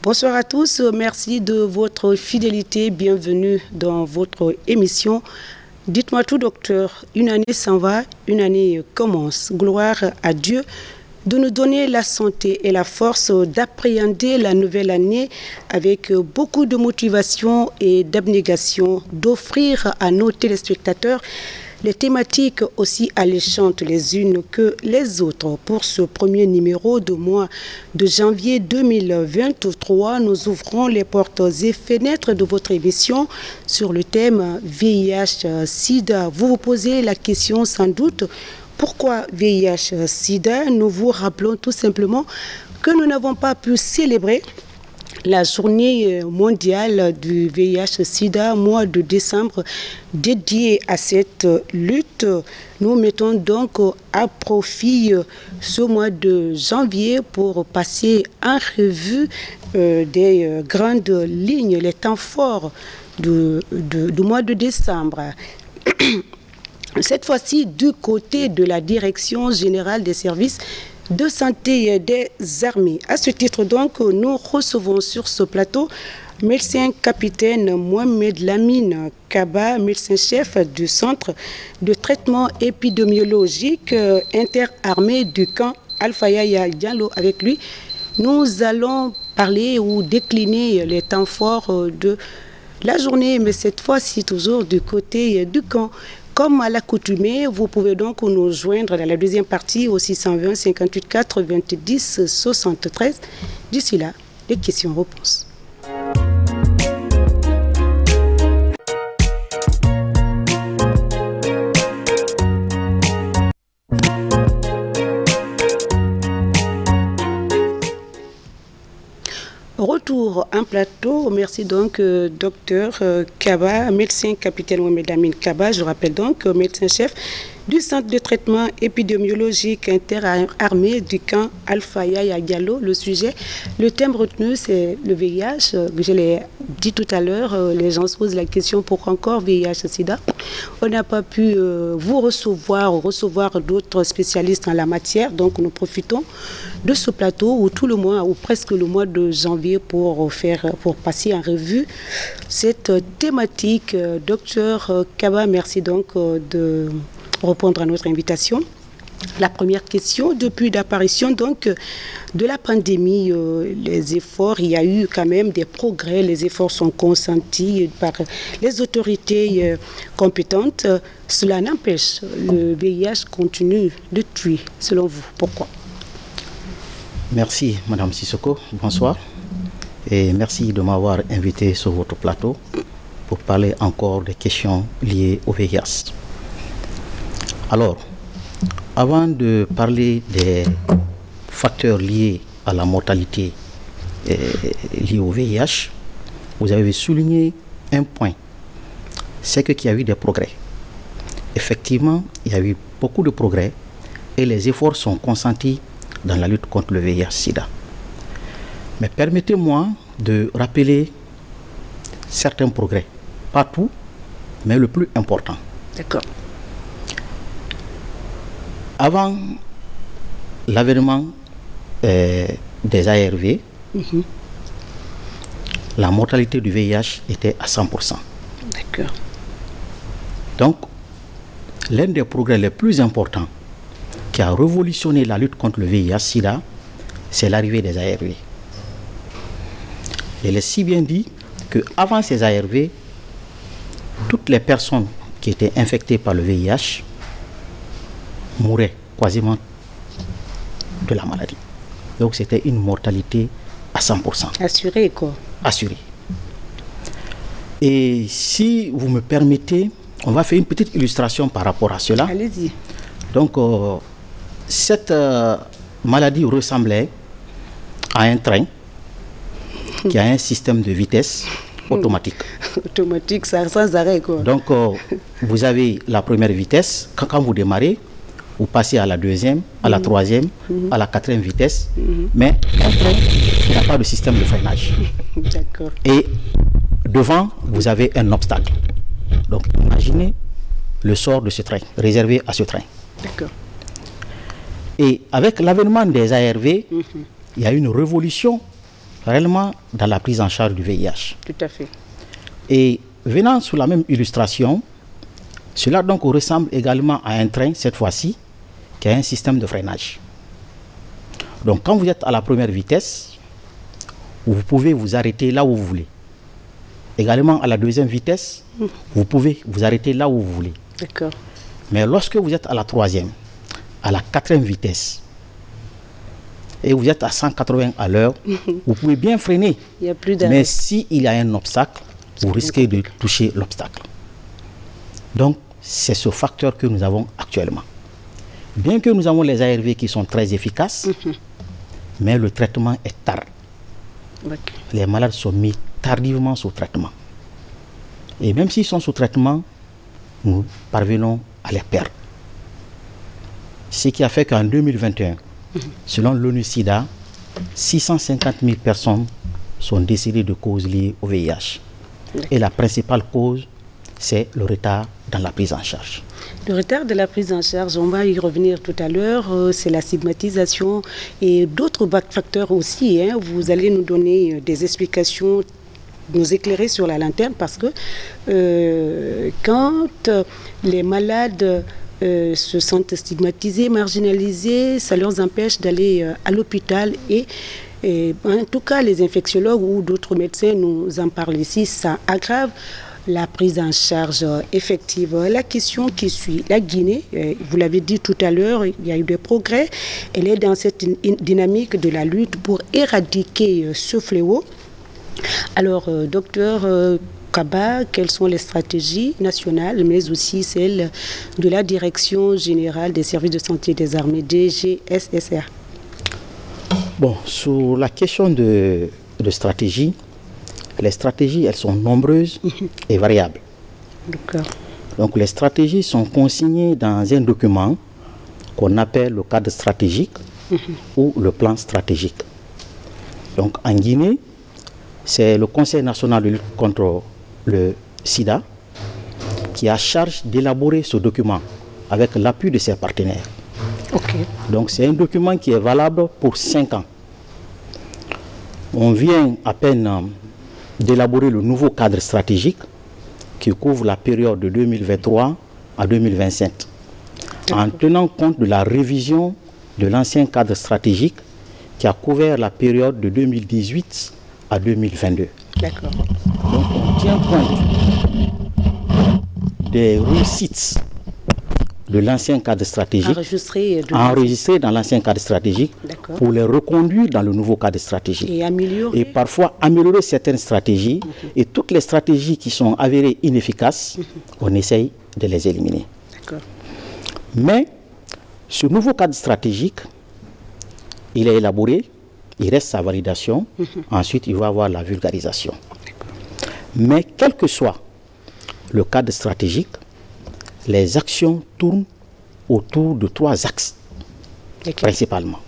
Bonsoir à tous, merci de votre fidélité, bienvenue dans votre émission. Dites-moi tout, docteur, une année s'en va, une année commence. Gloire à Dieu de nous donner la santé et la force d'appréhender la nouvelle année avec beaucoup de motivation et d'abnégation, d'offrir à nos téléspectateurs les thématiques aussi alléchantes les unes que les autres. Pour ce premier numéro de mois de janvier 2023, nous ouvrons les portes et fenêtres de votre émission sur le thème VIH-Sida. Vous vous posez la question sans doute, pourquoi VIH-Sida? Nous vous rappelons tout simplement que nous n'avons pas pu célébrer la journée mondiale du VIH-Sida, mois de décembre, dédié à cette lutte. Nous mettons donc à profit ce mois de janvier pour passer en revue des grandes lignes, les temps forts du mois de décembre. Cette fois-ci, du côté de la Direction générale des services de santé des armées. À ce titre, donc, nous recevons sur ce plateau médecin capitaine Mohamed Lamine Kaba, médecin-chef du centre de traitement épidémiologique interarmé du camp Alpha Yaya Diallo. Avec lui, nous allons parler ou décliner les temps forts de la journée, mais cette fois-ci toujours du côté du camp. Comme à l'accoutumée, vous pouvez donc nous joindre dans la deuxième partie au 620 58 90 73. D'ici là, les questions-réponses. Retour en plateau. Merci donc, docteur Kaba, médecin capitaine Mohamed Lamine Kaba. Je rappelle donc, médecin-chef du centre de traitement épidémiologique interarmé du camp Alpha Yaya Diallo. Le thème retenu, c'est le VIH. Je l'ai dit tout à l'heure, les gens se posent la question pourquoi encore VIH-Sida. On n'a pas pu vous recevoir d'autres spécialistes en la matière, donc nous profitons de ce plateau ou tout le mois ou presque le mois de janvier pour passer en revue cette thématique. Docteur Kaba, merci donc de répondre à notre invitation. La première question, depuis l'apparition donc de la pandémie, les efforts, il y a eu quand même des progrès, les efforts sont consentis par les autorités compétentes. Cela n'empêche, le VIH continue de tuer, selon vous. Pourquoi? Merci Madame Sissoko, bonsoir. Et merci de m'avoir invité sur votre plateau pour parler encore des questions liées au VIH. Alors, avant de parler des facteurs liés à la mortalité liée au VIH, vous avez souligné un point, c'est qu'il y a eu des progrès. Effectivement, il y a eu beaucoup de progrès et les efforts sont consentis dans la lutte contre le VIH-Sida. Mais permettez-moi de rappeler certains progrès. Pas tout, mais le plus important. D'accord. Avant l'avènement des ARV, la mortalité du VIH était à 100%. D'accord. Donc, l'un des progrès les plus importants qui a révolutionné la lutte contre le VIH-Sida, c'est l'arrivée des ARV. Il est si bien dit qu'avant ces ARV, toutes les personnes qui étaient infectées par le VIH mouraient quasiment de la maladie. Donc c'était une mortalité à 100%. Assurée quoi? Assurée. Et si vous me permettez, on va faire une petite illustration par rapport à cela. Allez-y. Donc cette maladie ressemblait à un train qui a un système de vitesse automatique. Automatique, ça sans arrêt quoi. Donc vous avez la première vitesse, quand vous démarrez, vous passez à la deuxième, à la troisième, à la quatrième vitesse, mais un train n'a pas de système de freinage. D'accord. Et devant, vous avez un obstacle. Donc imaginez le sort de ce train, réservé à ce train. D'accord. Et avec l'avènement des ARV, il y a eu une révolution réellement dans la prise en charge du VIH. Tout à fait. Et venant sous la même illustration, cela donc ressemble également à un train, cette fois-ci, qui a un système de freinage. Donc quand vous êtes à la première vitesse, vous pouvez vous arrêter là où vous voulez. Également à la deuxième vitesse, vous pouvez vous arrêter là où vous voulez. D'accord. Mais lorsque vous êtes à la troisième, à la quatrième vitesse, et vous êtes à 180 à l'heure, vous pouvez bien freiner. Il n'y a plus d'arrêt. Mais s'il y a un obstacle, vous risquez de toucher l'obstacle. Donc, c'est ce facteur que nous avons actuellement. Bien que nous avons les ARV qui sont très efficaces, mais le traitement est tard. Okay. Les malades sont mis tardivement sous traitement. Et même s'ils sont sous traitement, nous parvenons à les perdre. Ce qui a fait qu'en 2021, selon l'ONU-SIDA, 650 000 personnes sont décédées de causes liées au VIH. Et la principale cause, c'est le retard dans la prise en charge. Le retard de la prise en charge, on va y revenir tout à l'heure, c'est la stigmatisation et d'autres facteurs aussi. Vous allez nous donner des explications, nous éclairer sur la lanterne, parce que quand les malades se sentent stigmatisés, marginalisés, ça leur empêche d'aller à l'hôpital et en tout cas les infectiologues ou d'autres médecins nous en parlent ici, ça aggrave la prise en charge effective. La question qui suit, la Guinée, vous l'avez dit tout à l'heure, il y a eu des progrès, elle est dans cette dynamique de la lutte pour éradiquer ce fléau. Alors, docteur Kaba, quelles sont les stratégies nationales, mais aussi celles de la Direction générale des services de santé des armées, DGSSA? Bon, sur la question de stratégie, les stratégies, elles sont nombreuses et variables. D'accord. Donc, les stratégies sont consignées dans un document qu'on appelle le cadre stratégique ou le plan stratégique. Donc, en Guinée, c'est le Conseil national de lutte contre le sida qui a charge d'élaborer ce document avec l'appui de ses partenaires. Okay. Donc, c'est un document qui est valable pour 5 ans. On vient à peine d'élaborer le nouveau cadre stratégique qui couvre la période de 2023 à 2025, en tenant compte de la révision de l'ancien cadre stratégique qui a couvert la période de 2018 à 2022. D'accord. Donc on tient compte des réussites de l'ancien cadre stratégique enregistrés dans l'ancien cadre stratégique pour les reconduire dans le nouveau cadre stratégique. Et parfois améliorer certaines stratégies et toutes les stratégies qui sont avérées inefficaces, on essaye de les éliminer. Mais ce nouveau cadre stratégique, il est élaboré, il reste sa validation, ensuite il va avoir la vulgarisation. Mais quel que soit le cadre stratégique, les actions tournent autour de 3 axes, principalement.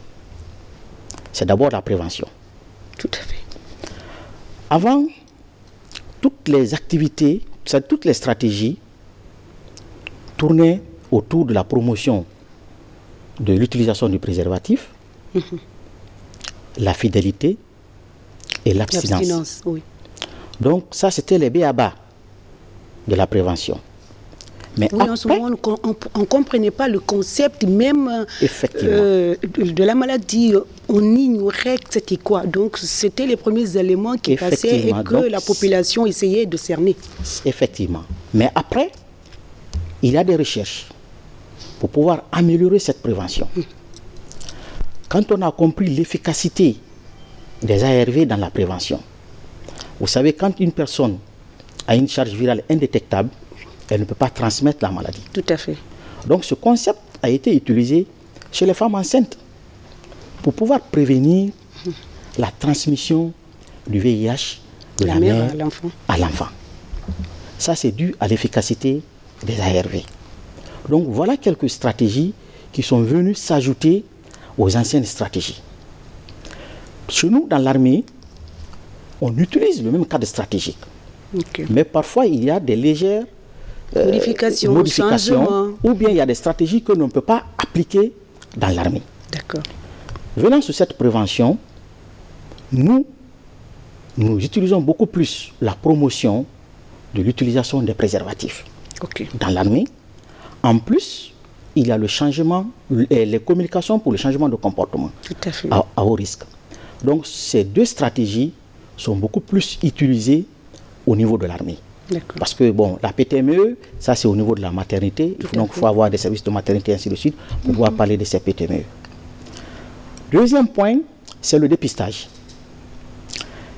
C'est d'abord la prévention. Tout à fait. Avant, toutes les activités, toutes les stratégies tournaient autour de la promotion de l'utilisation du préservatif, la fidélité et l'abstinence. Oui. Donc ça, c'était les b.a.-ba de la prévention. Mais oui, après, en ce moment, on ne comprenait pas le concept même de la maladie. On ignorait c'était quoi. Donc, c'était les premiers éléments qui passaient et que la population essayait de cerner. Effectivement. Mais après, il y a des recherches pour pouvoir améliorer cette prévention. Quand on a compris l'efficacité des ARV dans la prévention, vous savez, quand une personne a une charge virale indétectable, elle ne peut pas transmettre la maladie. Tout à fait. Donc ce concept a été utilisé chez les femmes enceintes pour pouvoir prévenir la transmission du VIH de la mère à l'enfant. Ça, c'est dû à l'efficacité des ARV. Donc voilà quelques stratégies qui sont venues s'ajouter aux anciennes stratégies. Chez nous, dans l'armée, on utilise le même cadre stratégique. Mais parfois, il y a des légères modifications ou bien il y a des stratégies que l'on ne peut pas appliquer dans l'armée. D'accord. Venant sur cette prévention, nous, nous utilisons beaucoup plus la promotion de l'utilisation des préservatifs dans l'armée. En plus, il y a le changement, les communications pour le changement de comportement à haut risque. Donc, ces deux stratégies sont beaucoup plus utilisées au niveau de l'armée. Parce que, bon, la PTME, ça c'est au niveau de la maternité. Donc, il faut avoir des services de maternité et ainsi de suite pour pouvoir parler de ces PTME. Deuxième point, c'est le dépistage.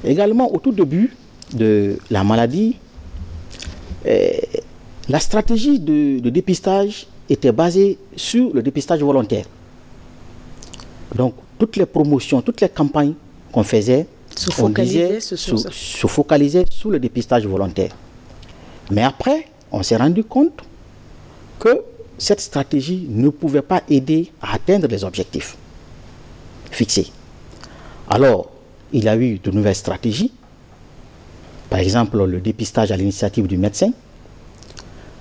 Également, au tout début de la maladie, la stratégie de dépistage était basée sur le dépistage volontaire. Donc, toutes les promotions, toutes les campagnes qu'on faisait, se focalisaient sur le dépistage volontaire. Mais après, on s'est rendu compte que cette stratégie ne pouvait pas aider à atteindre les objectifs fixés. Alors, il y a eu de nouvelles stratégies. Par exemple, le dépistage à l'initiative du médecin.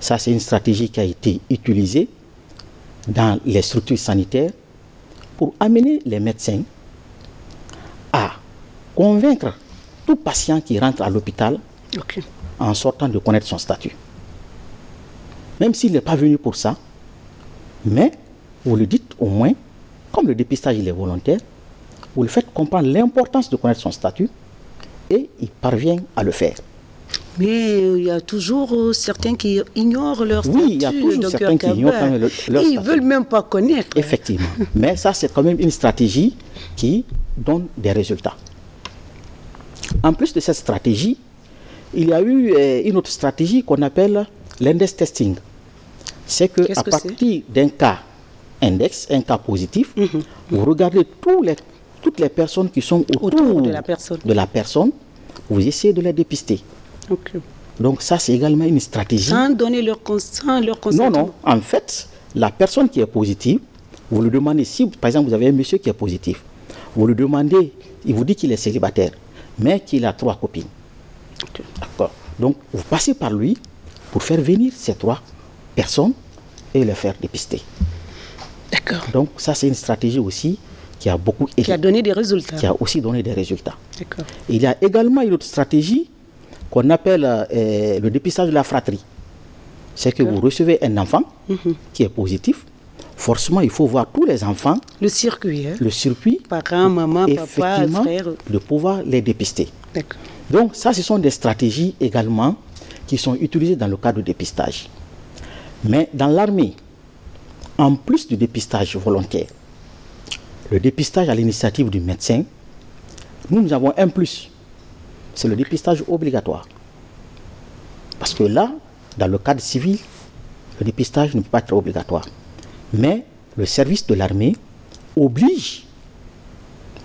Ça, c'est une stratégie qui a été utilisée dans les structures sanitaires pour amener les médecins à convaincre tout patient qui rentre à l'hôpital en sortant de connaître son statut. Même s'il n'est pas venu pour ça, mais vous le dites au moins, comme le dépistage il est volontaire, vous le faites comprendre l'importance de connaître son statut et il parvient à le faire. Mais il y a toujours certains qui ignorent leur statut. Oui, il y a toujours certains qui ignorent leur statut. Ils ne veulent même pas connaître. Effectivement. Mais ça, c'est quand même une stratégie qui donne des résultats. En plus de cette stratégie, il y a eu une autre stratégie qu'on appelle l'index testing. C'est qu'à partir d'un cas index, un cas positif, vous regardez toutes les personnes qui sont autour de la personne, vous essayez de les dépister. Donc ça, c'est également une stratégie. Sans donner leur consentement. Non. En fait, la personne qui est positive, vous lui demandez, si par exemple vous avez un monsieur qui est positif, vous lui demandez, il vous dit qu'il est célibataire, mais qu'il a 3 copines. D'accord. Donc vous passez par lui pour faire venir ces 3 personnes et les faire dépister. D'accord. Donc ça, c'est une stratégie aussi qui a beaucoup aidé. Qui a donné des résultats. Qui a aussi donné des résultats. D'accord. Il y a également une autre stratégie qu'on appelle le dépistage de la fratrie. C'est que vous recevez un enfant qui est positif. Forcément, il faut voir tous les enfants. Le circuit. Le circuit. Parents, maman, papa, frère. De pouvoir les dépister. D'accord. Donc ça, ce sont des stratégies également qui sont utilisées dans le cadre du dépistage. Mais dans l'armée, en plus du dépistage volontaire, le dépistage à l'initiative du médecin, nous avons un plus. C'est le dépistage obligatoire. Parce que là, dans le cadre civil, le dépistage ne peut pas être obligatoire. Mais le service de l'armée oblige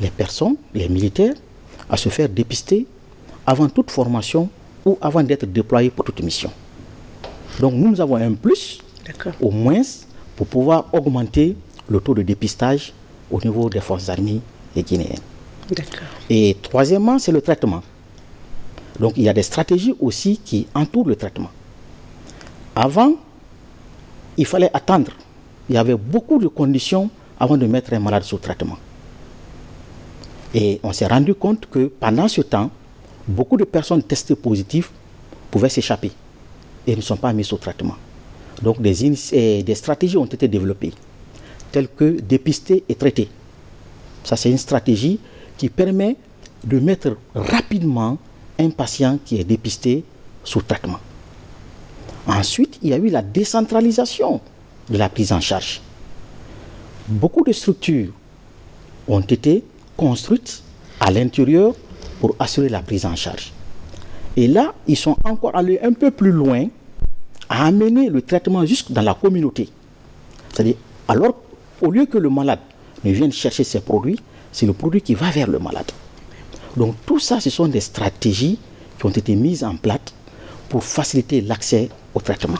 les personnes, les militaires, à se faire dépister avant toute formation ou avant d'être déployés pour toute mission. Donc nous avons un plus, au moins, pour pouvoir augmenter le taux de dépistage au niveau des forces armées et guinéennes. Et troisièmement, c'est le traitement. Donc il y a des stratégies aussi qui entourent le traitement. Avant, il fallait attendre. Il y avait beaucoup de conditions avant de mettre un malade sous traitement. Et on s'est rendu compte que pendant ce temps, beaucoup de personnes testées positives pouvaient s'échapper et ne sont pas mises sous traitement. Donc des stratégies ont été développées, telles que dépister et traiter. Ça, c'est une stratégie qui permet de mettre rapidement un patient qui est dépisté sous traitement. Ensuite, il y a eu la décentralisation de la prise en charge. Beaucoup de structures ont été construites à l'intérieur pour assurer la prise en charge. Et là, ils sont encore allés un peu plus loin à amener le traitement jusque dans la communauté. C'est-à-dire, alors, au lieu que le malade ne vienne chercher ses produits, c'est le produit qui va vers le malade. Donc tout ça, ce sont des stratégies qui ont été mises en place pour faciliter l'accès au traitement.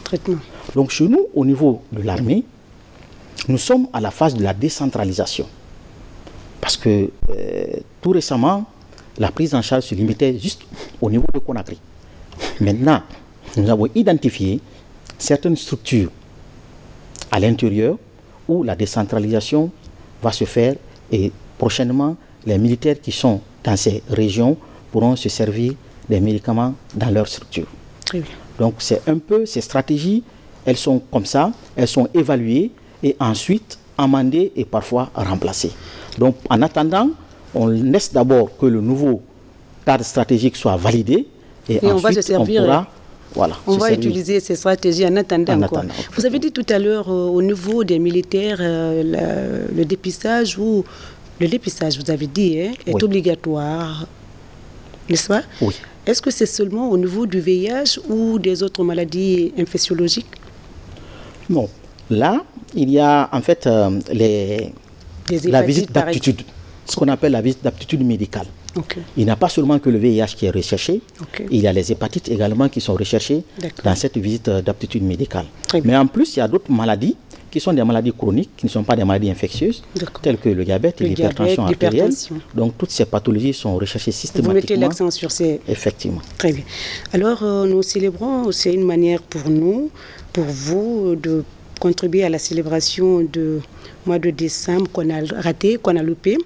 Donc chez nous, au niveau de l'armée, nous sommes à la phase de la décentralisation. Parce que tout récemment, la prise en charge se limitait juste au niveau de Conakry. Maintenant, nous avons identifié certaines structures à l'intérieur où la décentralisation va se faire et prochainement, les militaires qui sont dans ces régions pourront se servir des médicaments dans leur structure. Très bien. Donc c'est un peu ces stratégies, elles sont comme ça, elles sont évaluées et ensuite amendées et parfois remplacées. Donc en attendant, on laisse d'abord que le nouveau cadre stratégique soit validé et ensuite on va se servir. On va utiliser ces stratégies en attendant. Vous avez dit tout à l'heure au niveau des militaires, le dépistage, vous avez dit, est obligatoire, n'est-ce pas? Oui. Est-ce que c'est seulement au niveau du VIH ou des autres maladies infectiologiques? Non. Là, il y a en fait la visite d'aptitude, ce qu'on appelle la visite d'aptitude médicale. Okay. Il n'y a pas seulement que le VIH qui est recherché, il y a les hépatites également qui sont recherchées dans cette visite d'aptitude médicale. Mais en plus, il y a d'autres maladies qui sont des maladies chroniques, qui ne sont pas des maladies infectieuses, telles que le diabète et l'hypertension artérielle. Donc toutes ces pathologies sont recherchées systématiquement. Vous mettez l'accent sur ces... Effectivement. Très bien. Alors nous célébrons, c'est une manière pour nous, pour vous, de contribuer à la célébration du mois de décembre qu'on a raté, qu'on a loupé.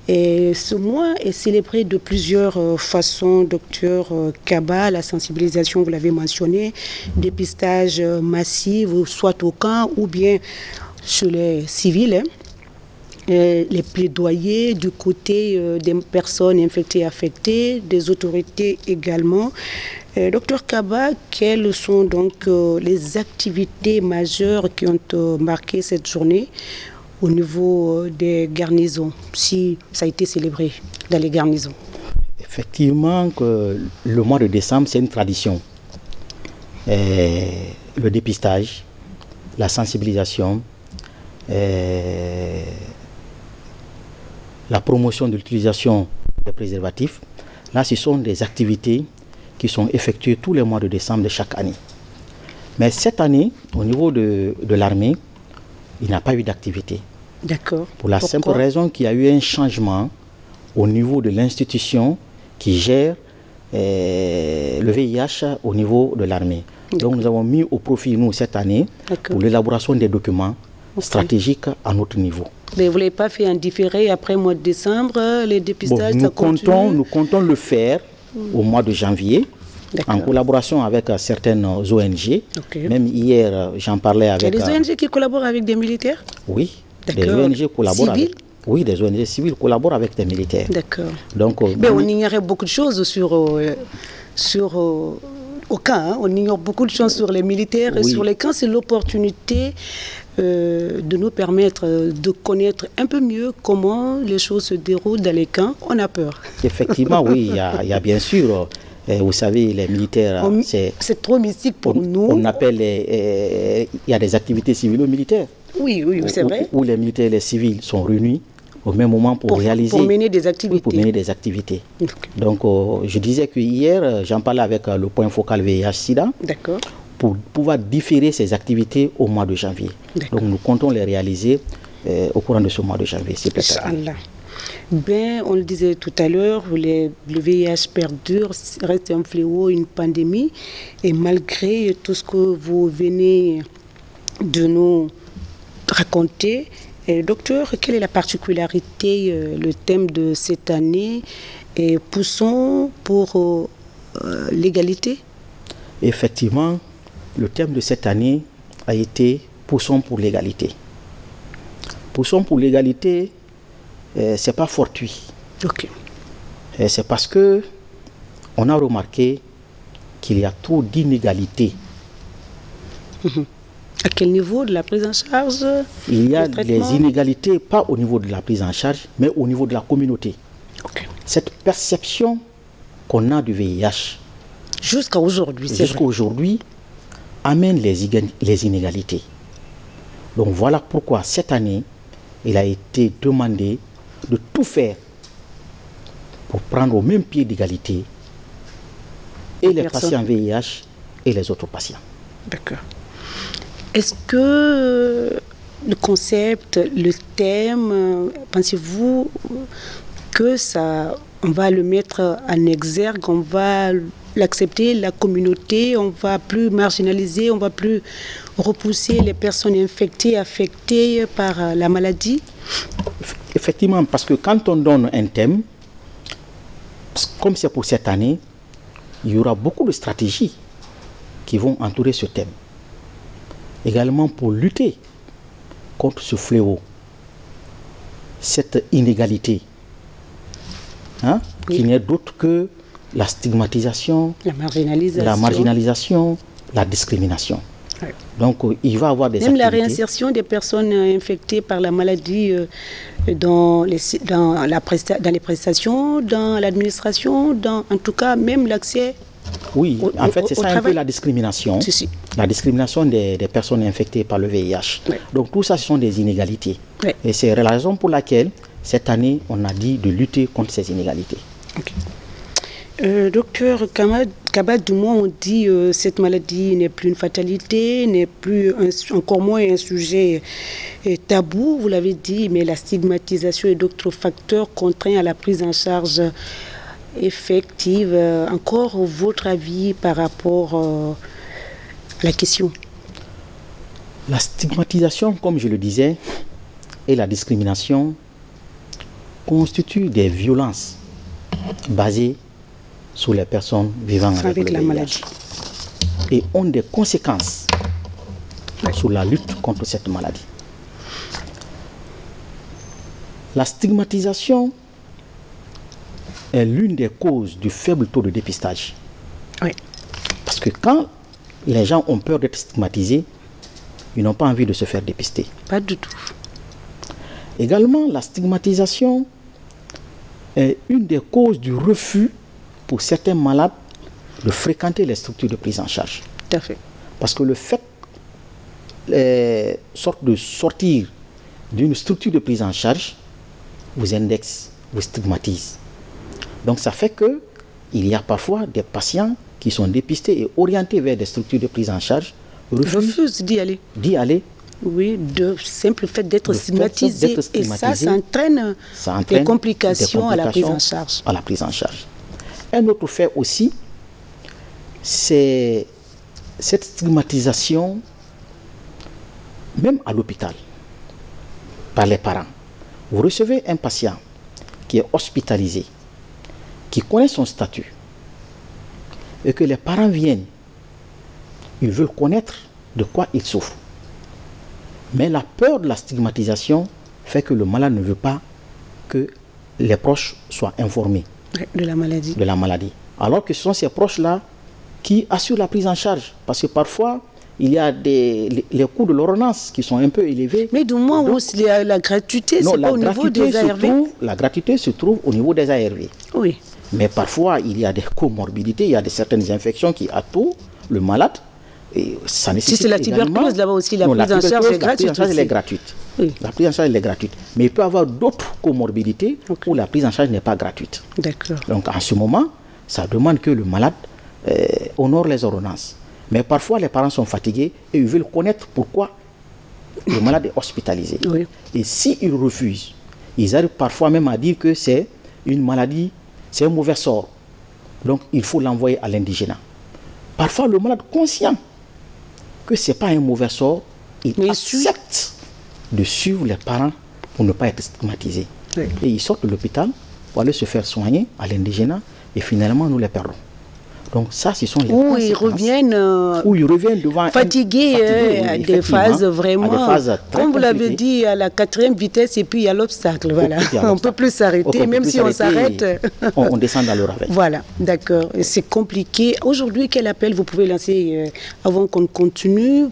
Et ce mois est célébré de plusieurs façons. Docteur Kaba, la sensibilisation, vous l'avez mentionné, dépistage massif, soit au camp ou bien chez les civils. Les plaidoyers du côté des personnes infectées et affectées, des autorités également. Docteur Kaba, quelles sont donc les activités majeures qui ont marqué cette journée au niveau des garnisons, si ça a été célébré dans les garnisons? Effectivement, que le mois de décembre, c'est une tradition. Le dépistage, la sensibilisation, la promotion de l'utilisation des préservatifs, là, ce sont des activités qui sont effectuées tous les mois de décembre de chaque année. Mais cette année, au niveau de l'armée, il n'y a pas eu d'activité. D'accord. Pour la simple raison qu'il y a eu un changement au niveau de l'institution qui gère le VIH au niveau de l'armée. Donc nous avons mis au profit, nous, cette année, pour l'élaboration des documents stratégiques à notre niveau. Mais vous ne l'avez pas fait en différé après le mois de décembre, les dépistages, nous comptons le faire au mois de janvier, en collaboration avec certaines ONG. Même hier, j'en parlais avec... Il y a des ONG qui collaborent avec des militaires? Oui, des ONG collaborent avec... Oui, des ONG civiles collaborent avec des militaires. D'accord. Donc, on ignorait beaucoup de choses au camp. On ignore beaucoup de choses sur les militaires et sur les camps. C'est l'opportunité de nous permettre de connaître un peu mieux comment les choses se déroulent dans les camps. On a peur. Effectivement, oui, il y a bien sûr... vous savez, les militaires... C'est trop mystique pour nous. On appelle... Il y a des activités civiles-militaires. Oui, c'est vrai. Où les militaires et les civils sont réunis au même moment pour réaliser... Pour mener des activités. Oui, pour mener des activités. Donc, je disais que hier, j'en parlais avec le point focal VIH-Sida. D'accord. Pour pouvoir différer ces activités au mois de janvier. Donc, nous comptons les réaliser au courant de ce mois de janvier. Inch'Allah. On le disait tout à l'heure, le VIH perdure, reste un fléau, une pandémie. Et malgré tout ce que vous venez de nous raconter, docteur, quelle est la particularité, le thème de cette année? Et poussons pour l'égalité? Effectivement, le thème de cette année a été « Poussons pour l'égalité ». Poussons pour l'égalité, c'est pas fortuit. C'est parce que on a remarqué qu'il y a trop d'inégalités. À quel niveau de la prise en charge? Il y a des inégalités, pas au niveau de la prise en charge, mais au niveau de la communauté. Cette perception qu'on a du VIH jusqu'à aujourd'hui, amène les inégalités. Donc voilà pourquoi cette année, il a été demandé de tout faire pour prendre au même pied d'égalité et les patients VIH et les autres patients. D'accord. Est-ce que le concept, le thème, pensez-vous que on va le mettre en exergue, on va l'accepter, la communauté, on va plus marginaliser, on va plus repousser les personnes infectées, affectées par la maladie? Effectivement, parce que quand on donne un thème, comme c'est pour cette année, il y aura beaucoup de stratégies qui vont entourer ce thème. Également pour lutter contre ce fléau, cette inégalité, qui n'est d'autre que la stigmatisation, la marginalisation, la discrimination. Oui. Donc, il va y avoir des Même activités. la réinsertion des personnes infectées par la maladie dans les prestations, dans l'administration, en tout cas, même l'accès. Oui, en fait, c'est ça un peu la discrimination. Si. La discrimination des personnes infectées par le VIH. Oui. Donc, tout ça, ce sont des inégalités. Oui. Et c'est la raison pour laquelle, cette année, on a dit de lutter contre ces inégalités. Okay. Docteur Kaba, du moins on dit cette maladie n'est plus une fatalité, n'est plus encore moins un sujet tabou, vous l'avez dit, mais la stigmatisation et d'autres facteurs contraignent à la prise en charge effective. Encore votre avis par rapport à la question? La stigmatisation, comme je le disais, et la discrimination constituent des violences basées sur les personnes vivant avec la maladie et ont des conséquences sur la lutte contre cette maladie. La stigmatisation est l'une des causes du faible taux de dépistage. Oui. Parce que quand les gens ont peur d'être stigmatisés, ils n'ont pas envie de se faire dépister. Pas du tout. Également, la stigmatisation est une des causes du refus pour certains malades de fréquenter les structures de prise en charge. Tout à fait. Parce que le fait de sortir d'une structure de prise en charge vous indexe, vous stigmatise. Donc ça fait qu'il y a parfois des patients qui sont dépistés et orientés vers des structures de prise en charge, refusent d'y aller. Oui, de simple fait d'être stigmatisé. Et ça entraîne des complications à la prise en charge. Un autre fait aussi, c'est cette stigmatisation, même à l'hôpital, par les parents. Vous recevez un patient qui est hospitalisé, qui connaît son statut, et que les parents viennent, ils veulent connaître de quoi il souffre. Mais la peur de la stigmatisation fait que le malade ne veut pas que les proches soient informés de la maladie. Alors que ce sont ces proches-là qui assurent la prise en charge. Parce que parfois, il y a les coûts de l'ordonnance qui sont un peu élevés. Mais du moins où la gratuité, c'est pas au niveau des ARV. La gratuité se trouve au niveau des ARV. Oui. Mais parfois, il y a des comorbidités, il y a certaines infections qui attourent le malade. Et ça nécessite si c'est la tuberculose, là-bas aussi, la prise en charge est gratuite. La prise en charge est gratuite. Oui. La prise en charge est gratuite. Mais il peut y avoir d'autres comorbidités où la prise en charge n'est pas gratuite. D'accord. Donc en ce moment, ça demande que le malade honore les ordonnances. Mais parfois, les parents sont fatigués et ils veulent connaître pourquoi le malade est hospitalisé. Oui. Et s'ils refusent, ils arrivent parfois même à dire que c'est une maladie, c'est un mauvais sort. Donc il faut l'envoyer à l'indigénat. Parfois, le malade conscient que ce n'est pas un mauvais sort, il accepte de suivre les parents pour ne pas être stigmatisé. Oui. Et ils sortent de l'hôpital pour aller se faire soigner à l'indigénat et finalement nous les perdons. Donc ça, ce sont les conséquences. Où ils reviennent devant fatigués à des phases vraiment, comme vous l'avez dit, à la 4e vitesse et puis il y a l'obstacle. Voilà. On ne peut plus s'arrêter, même si on s'arrête. On descend dans le ravin. Voilà, d'accord. C'est compliqué. Aujourd'hui, quel appel vous pouvez lancer avant qu'on continue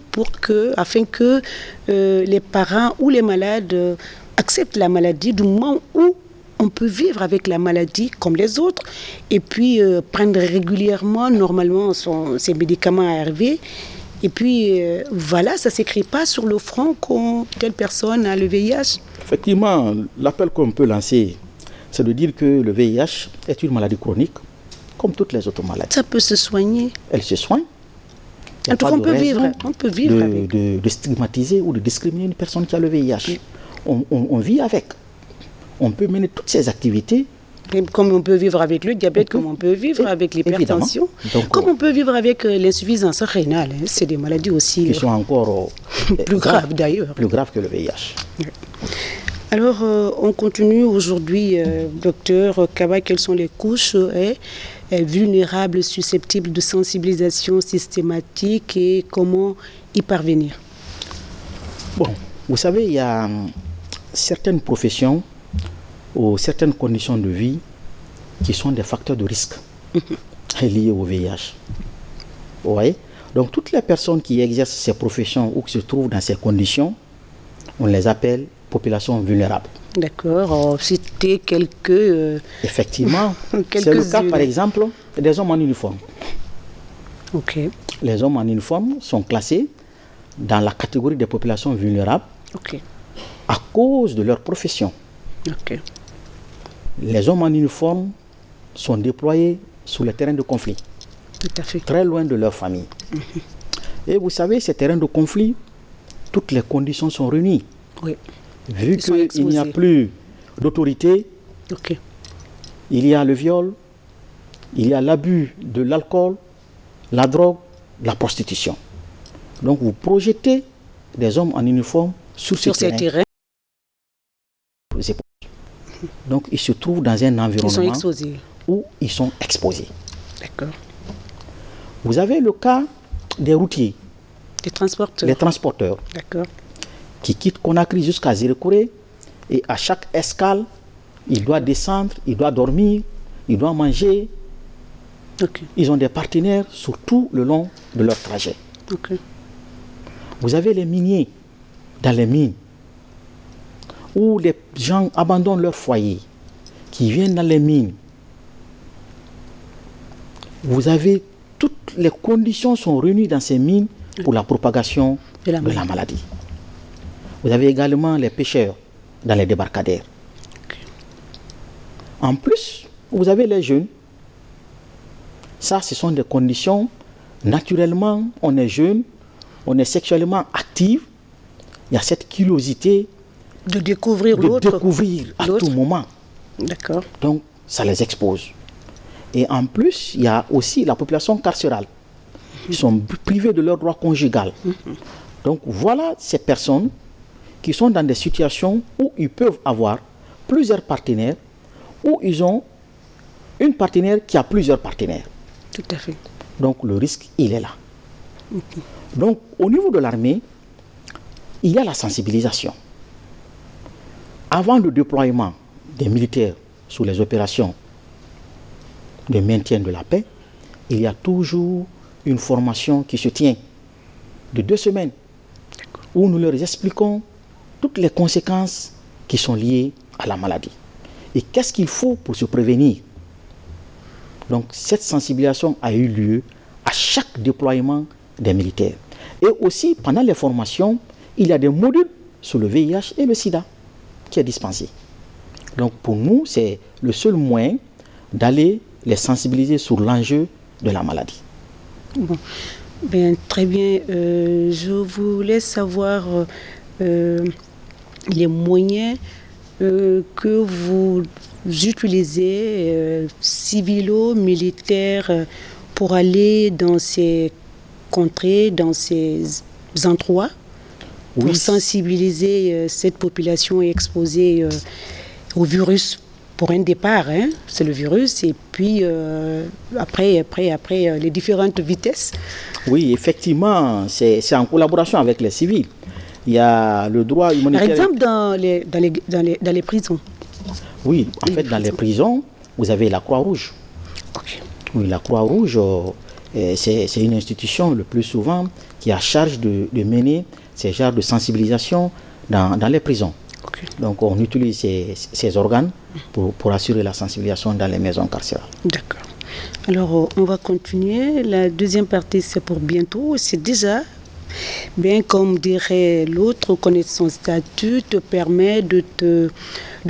afin que les parents ou les malades acceptent la maladie du moment où on peut vivre avec la maladie comme les autres et puis prendre régulièrement, normalement, ses médicaments ARV. Et puis, voilà, ça ne s'écrit pas sur le front quand telle personne a le VIH. Effectivement, l'appel qu'on peut lancer, c'est de dire que le VIH est une maladie chronique, comme toutes les autres maladies. Ça peut se soigner. Elle se soigne. En tout cas, on peut vivre avec. De stigmatiser ou de discriminer une personne qui a le VIH. Oui. On vit avec. On peut mener toutes ces activités. Comme on peut vivre avec le diabète, comme on peut vivre avec l'hypertension, comme on peut vivre avec l'insuffisance rénale. C'est des maladies aussi qui sont encore plus graves d'ailleurs. Plus graves que le VIH. Oui. Alors, on continue aujourd'hui, docteur Kaba, quelles sont les couches vulnérables, susceptibles de sensibilisation systématique et comment y parvenir? Bon, vous savez, il y a certaines professions ou certaines conditions de vie qui sont des facteurs de risque liés au VIH. Vous voyez? Donc, toutes les personnes qui exercent ces professions ou qui se trouvent dans ces conditions, on les appelle populations vulnérables. D'accord, citer quelques... Effectivement, c'est le cas par exemple des hommes en uniforme. Ok. Les hommes en uniforme sont classés dans la catégorie des populations vulnérables à cause de leur profession. Ok. Les hommes en uniforme sont déployés sur les terrains de conflit, tout à fait, très loin de leur famille. Et vous savez, ces terrains de conflit, toutes les conditions sont réunies. Oui. Vu qu'il n'y a plus d'autorité, il y a le viol, il y a l'abus de l'alcool, la drogue, la prostitution. Donc vous projetez des hommes en uniforme sur ces terrains. Donc ils se trouvent dans un environnement où ils sont exposés. D'accord. Vous avez le cas des routiers, les transporteurs. D'accord. Qui quittent Conakry jusqu'à Zérekoré et à chaque escale, il doit descendre, il doit dormir, il doit manger. Ils ont des partenaires sur tout le long de leur trajet. Vous avez les miniers dans les mines où les gens abandonnent leur foyer, qui viennent dans les mines. Vous avez toutes les conditions sont réunies dans ces mines pour la propagation de la maladie. Vous avez également les pêcheurs dans les débarcadères. En plus, vous avez les jeunes. Ça, ce sont des conditions. Naturellement, on est jeune, on est sexuellement actif. Il y a cette curiosité de découvrir l'autre. À tout moment. D'accord. Donc, ça les expose. Et en plus, il y a aussi la population carcérale. Ils sont privés de leur droit conjugal. Donc, voilà ces personnes qui sont dans des situations où ils peuvent avoir plusieurs partenaires, où ils ont une partenaire qui a plusieurs partenaires. Tout à fait. Donc le risque, il est là. Donc au niveau de l'armée, il y a la sensibilisation. Avant le déploiement des militaires sur les opérations de maintien de la paix, il y a toujours une formation qui se tient de 2 semaines où nous leur expliquons toutes les conséquences qui sont liées à la maladie. Et qu'est-ce qu'il faut pour se prévenir? Donc cette sensibilisation a eu lieu à chaque déploiement des militaires. Et aussi, pendant les formations, il y a des modules sur le VIH et le sida qui est dispensé. Donc pour nous, c'est le seul moyen d'aller les sensibiliser sur l'enjeu de la maladie. Bon. Bien, très bien. Je voulais savoir les moyens que vous utilisez, civilo-militaires, pour aller dans ces contrées, dans ces endroits, pour sensibiliser cette population exposée au virus. Pour un départ, c'est le virus, et puis après, les différentes vitesses. Oui, effectivement, c'est en collaboration avec les civils. Il y a le droit humanitaire. Par exemple, dans les prisons. Oui, en fait, dans les prisons, vous avez la Croix-Rouge. Oui, la Croix-Rouge, c'est une institution le plus souvent qui a charge de mener ces genres de sensibilisation dans les prisons. Donc, on utilise ces organes pour assurer la sensibilisation dans les maisons carcérales. D'accord. Alors, on va continuer. La deuxième partie, c'est pour bientôt. C'est déjà, bien comme dirait l'autre, connaître son statut te permet de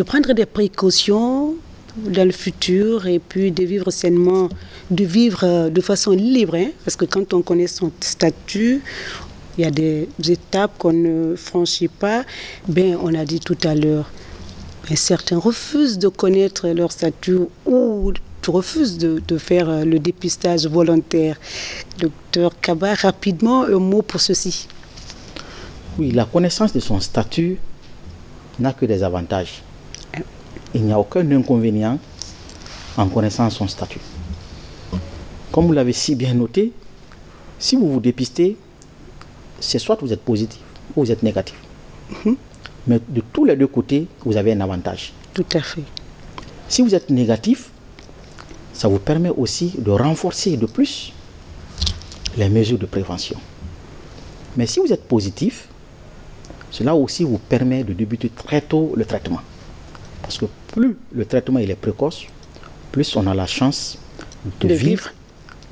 prendre des précautions dans le futur et puis de vivre sainement, de vivre de façon libre. Parce que quand on connaît son statut, il y a des étapes qu'on ne franchit pas. Ben, on a dit tout à l'heure, certains refusent de connaître leur statut ou refusent de faire le dépistage volontaire. Docteur Kaba, rapidement, un mot pour ceci. Oui, la connaissance de son statut, n'a que des avantages. Il n'y a aucun inconvénient en connaissant son statut. Comme vous l'avez si bien noté, si vous vous dépistez, c'est soit vous êtes positif ou vous êtes négatif. Mais de tous les deux côtés, vous avez un avantage. Tout à fait. Si vous êtes négatif, ça vous permet aussi de renforcer de plus les mesures de prévention. Mais si vous êtes positif, cela aussi vous permet de débuter très tôt le traitement. Parce que plus le traitement il est précoce, plus on a la chance de vivre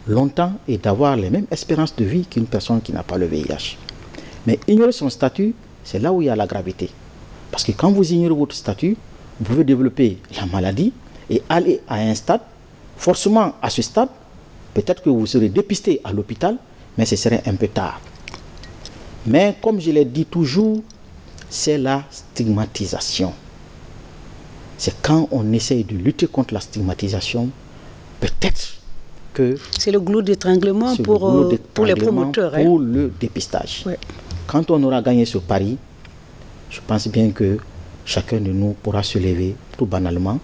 longtemps et d'avoir les mêmes espérances de vie qu'une personne qui n'a pas le VIH. Mais ignorer son statut, c'est là où il y a la gravité. Parce que quand vous ignorez votre statut, vous pouvez développer la maladie et aller à un stade, forcément à ce stade, peut-être que vous serez dépisté à l'hôpital, mais ce serait un peu tard. Mais comme je l'ai dit toujours, c'est la stigmatisation. C'est quand on essaye de lutter contre la stigmatisation, peut-être que... C'est le goulot d'étranglement pour les promoteurs. Pour le dépistage. Ouais. Quand on aura gagné ce pari, je pense bien que chacun de nous pourra se lever tout banalement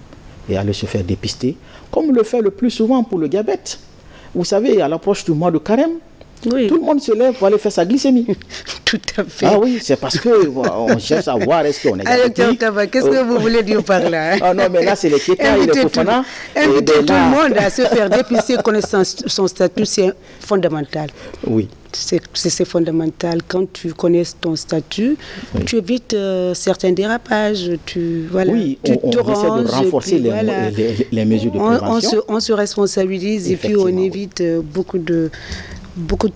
et aller se faire dépister, comme on le fait le plus souvent pour le diabète. Vous savez, à l'approche du mois de carême, oui. Tout le monde se lève pour aller faire sa glycémie. Tout à fait. Ah oui, c'est parce qu'on cherche à voir est-ce qu'on est diabétique. Qu'est-ce que vous voulez dire par là? Ah non, mais là, c'est les kétas et les fofana. Inviter tout le monde à se faire dépister, connaissant son statut, c'est fondamental. Oui. C'est fondamental. Quand tu connais ton statut, oui. Tu évites certains dérapages. Oui, on essaie de renforcer les mesures de prévention. On se responsabilise et puis on évite beaucoup de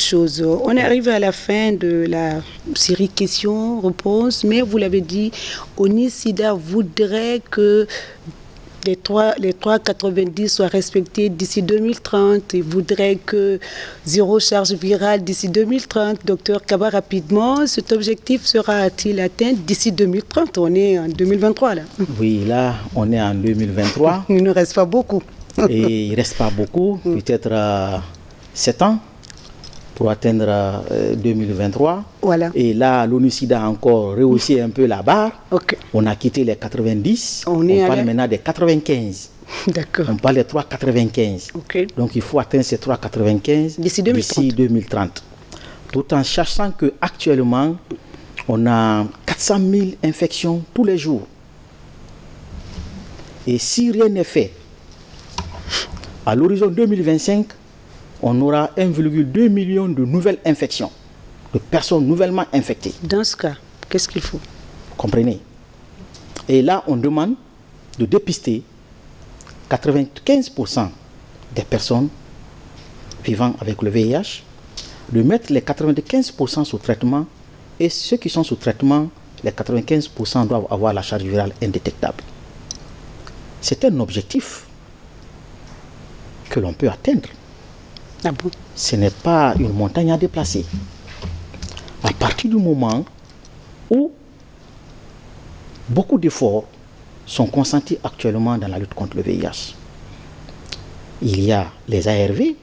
choses. On est arrivé à la fin de la série questions-réponses, mais vous l'avez dit, ONIS-SIDA voudrait que les 3,90 soient respectés d'ici 2030 et voudrait que zéro charge virale d'ici 2030. Docteur Kaba, rapidement, cet objectif sera-t-il atteint d'ici 2030? On est en 2023 là. Oui, là, on est en 2023. Il ne reste pas beaucoup. Et il ne reste pas beaucoup, peut-être 7 ans pour atteindre 2023. Voilà. Et là, l'ONU-SIDA a encore rehaussé un peu la barre. Okay. On a quitté les 90. On parle maintenant des 95. D'accord. On parle des 3,95. Okay. Donc, il faut atteindre ces 3,95 d'ici 2030. Tout en sachant qu'actuellement, on a 400 000 infections tous les jours. Et si rien n'est fait, à l'horizon 2025, on aura 1,2 million de nouvelles infections, de personnes nouvellement infectées. Dans ce cas, qu'est-ce qu'il faut? Comprenez? Et là, on demande de dépister 95% des personnes vivant avec le VIH, de mettre les 95% sous traitement, et ceux qui sont sous traitement, les 95% doivent avoir la charge virale indétectable. C'est un objectif que l'on peut atteindre. Ah bon? Ce n'est pas une montagne à déplacer. À partir du moment où beaucoup d'efforts sont consentis actuellement dans la lutte contre le VIH, il y a les ARV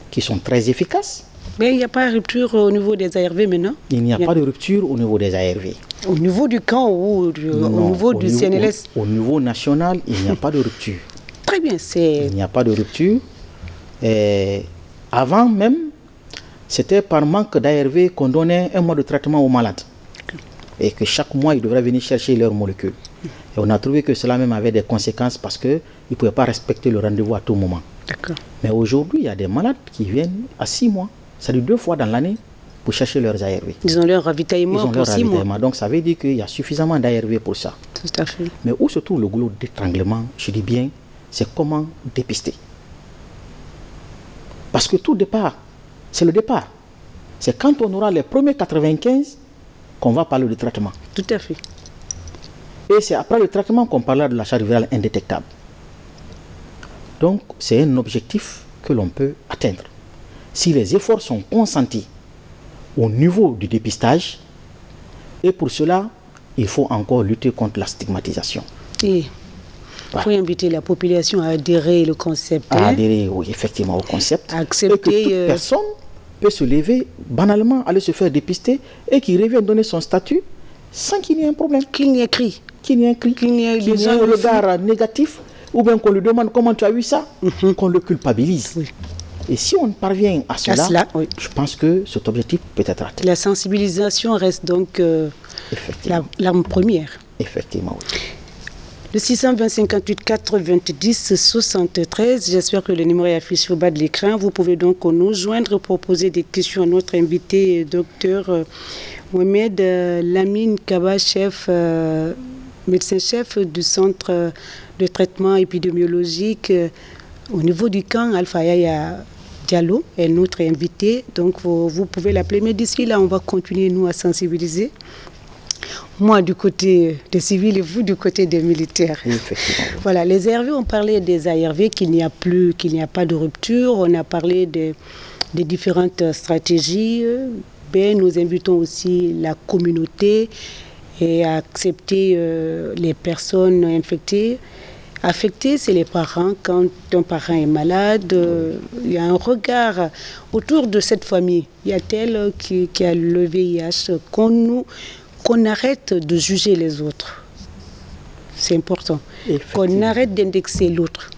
qui sont très efficaces. Mais il n'y a pas de rupture au niveau des ARV maintenant? Il n'y a pas de rupture au niveau des ARV. Au niveau du camp ou au niveau du CNLS? Au niveau national, il n'y a pas de rupture. Très bien, il n'y a pas de rupture. Avant même, c'était par manque d'ARV qu'on donnait un mois de traitement aux malades. Et que chaque mois, ils devraient venir chercher leurs molécules. Et on a trouvé que cela même avait des conséquences parce qu'ils ne pouvaient pas respecter le rendez-vous à tout moment. D'accord. Mais aujourd'hui, il y a des malades qui viennent à 6 mois, c'est-à-dire 2 fois dans l'année, pour chercher leurs ARV. Ils ont leur ravitaillement pour 6 mois. Donc ça veut dire qu'il y a suffisamment d'ARV pour ça. Tout à fait. Mais où se trouve le goulot d'étranglement, je dis bien, c'est comment dépister. Parce que tout départ, c'est le départ. C'est quand on aura les premiers 95 qu'on va parler de traitement. Tout à fait. Et c'est après le traitement qu'on parlera de la charge virale indétectable. Donc, c'est un objectif que l'on peut atteindre. Si les efforts sont consentis au niveau du dépistage, et pour cela, il faut encore lutter contre la stigmatisation. Et il faut inviter la population à adhérer au concept. À adhérer, oui, effectivement, au concept. À accepter. Et que toute personne peut se lever banalement, aller se faire dépister et qui revienne donner son statut sans qu'il y ait un problème. Qu'il n'y ait cri. qu'il y ait un cri, qu'il y ait un regard négatif, ou bien qu'on lui demande comment tu as eu ça, qu'on le culpabilise. Oui. Et si on parvient à cela, oui, je pense que cet objectif peut être atteint. La sensibilisation reste donc l'arme première. Effectivement, oui. Le 620 58 90 73, j'espère que le numéro est affiché au bas de l'écran. Vous pouvez donc nous joindre pour poser des questions à notre invité, docteur Mohamed Lamine Kaba, médecin-chef du centre de traitement épidémiologique au niveau du camp Alpha Yaya Diallo est notre invité. Donc vous pouvez l'appeler. Mais d'ici là, on va continuer, nous, à sensibiliser. Moi du côté des civils et vous du côté des militaires. Voilà, les ARV, on parlait des ARV, qu'il n'y a pas de rupture. On a parlé des différentes stratégies. Nous invitons aussi la communauté et à accepter les personnes infectées. Affectés, c'est les parents. Quand un parent est malade, il y a un regard autour de cette famille. Il y a tel qui a le VIH, qu'on arrête de juger les autres. C'est important. Qu'on arrête d'indexer l'autre.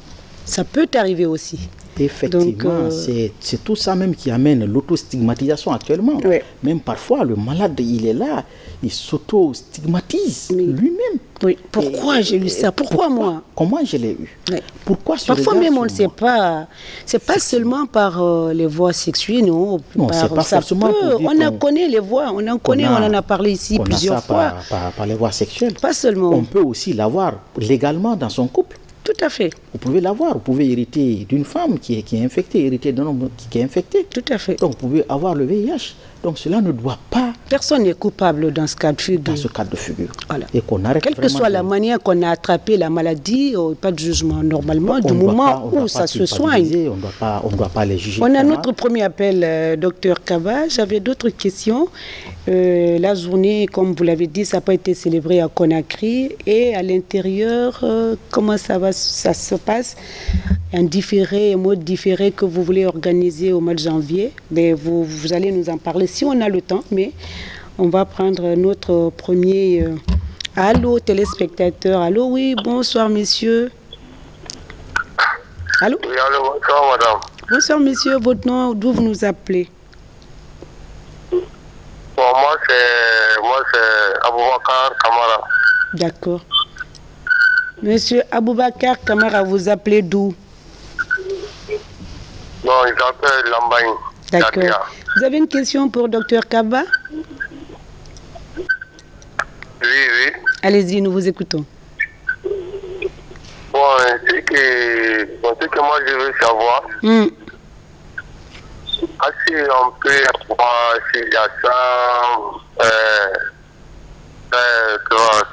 Ça peut arriver aussi. Effectivement, c'est tout ça même qui amène l'autostigmatisation actuellement. Oui. Même parfois, le malade, il est là, il s'auto-stigmatise lui-même. Oui. Pourquoi j'ai eu ça? Pourquoi moi? Comment je l'ai eu? Oui. Pourquoi ce Parfois même, on ne sait pas. C'est pas seulement par les voies sexuelles, non. C'est pas forcément. On en connaît les voies, on en a parlé ici plusieurs fois. Par les voies sexuelles. Pas seulement. On peut aussi l'avoir légalement dans son couple. Tout à fait. Vous pouvez l'avoir. Vous pouvez hériter d'une femme qui est infectée, hériter d'un homme qui est infecté. Tout à fait. Donc, vous pouvez avoir le VIH. Donc, cela ne doit pas... Personne n'est coupable dans ce cas de figure. Dans ce cas de figure. Voilà. Et qu'on arrête quelle que soit la manière qu'on a attrapé la maladie, pas de jugement normalement, du moment où ça se soigne. On ne doit pas les juger. On a notre premier appel, docteur Kaba. J'avais d'autres questions. La journée, comme vous l'avez dit, ça n'a pas été célébré à Conakry. Et à l'intérieur, comment ça se passe? Un mode différé que vous voulez organiser au mois de janvier. Mais vous allez nous en parler si on a le temps. Mais on va prendre notre premier... Allô, téléspectateur. Allô, oui, bonsoir, messieurs. Allô? Oui, allô, bonsoir, madame. Bonsoir, monsieur. Votre nom, d'où vous nous appelez? Bon, moi, c'est Aboubakar Kamara. D'accord. Monsieur Aboubakar Kamara, vous appelez d'où? Non, il s'appelle Lambagne. D'accord. Vous avez une question pour docteur Kaba? Oui. Allez-y, nous vous écoutons. Bon, ce que moi je veux savoir, si on peut voir s'il y a